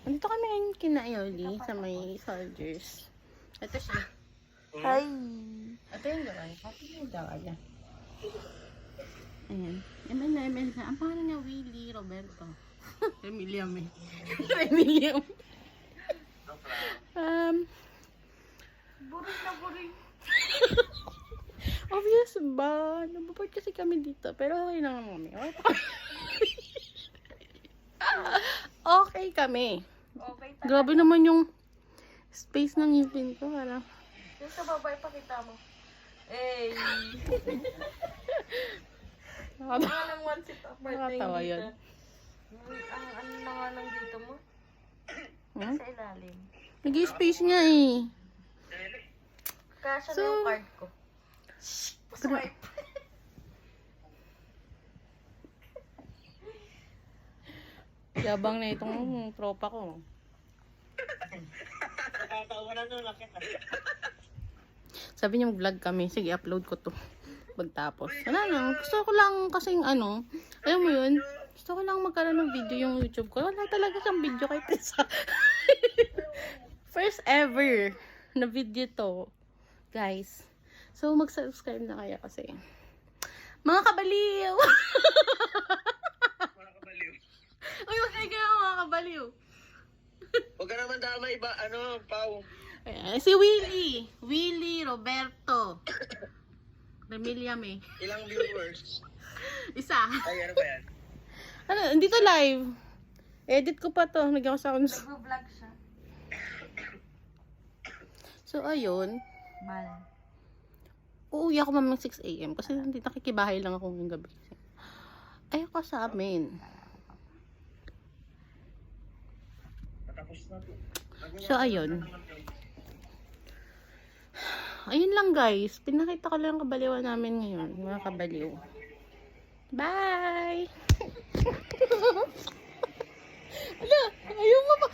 Nandito kami ngayon kina Yoli sa may soldiers. Ito siya. Hi! Ito yung gawa niya. Ito yung gawa niya. Ayan. ML na. Ang pangalan niya, Willie Roberto. Remiliam eh. Remiliam. Buring na buring. Obvious ba? Nababot kasi kami dito. Pero okay lang kami. Okay kami. Okay, Grabe naman yung space ng ngipin ko. Parang. yung sa babae, pakita mo. Eh, mga nang one seat apart na Nakatawa yung yun. dito. Ang ano na nga lang dito mo? Hmm? Sa ilalim. Nag-space nga eh. Kasha na So, yung card ko. Swipe. Yabang na itong tropa ko. Sabi niya mag-vlog kami. Sige, upload ko to. Pagtapos. Wala lang. Gusto ko lang kasing ano. Alam mo yun? Gusto ko lang magkaroon ng video yung YouTube ko. Wala talaga siyang video kay Tessa. First ever na video to. Guys. So, mag-subscribe na kayo kasi. Mga kabaliw! Mga kabaliw. Uy, wag kayo mga kabaliw. Huwag ka naman tama iba, Pao. Ayan, si Willie. Willie Roberto. Remiliam eh. Ilang viewers? Isa. Ay, ano ba yan? Ano, dito live. Edit ko pa to. Nagyan ko sa akin. Nag-vlog siya. So, ayun. Mal. Uuwi ako mamang 6 AM kasi hindi nakikibahay lang ako ngayong gabi. Ayoko sa amin. Natapos na to. So, ayun. Ayun lang guys. Pinakita ko lang ang kabaliwan namin ngayon. Mga kabaliw. Bye! Ala, ayaw mo pa.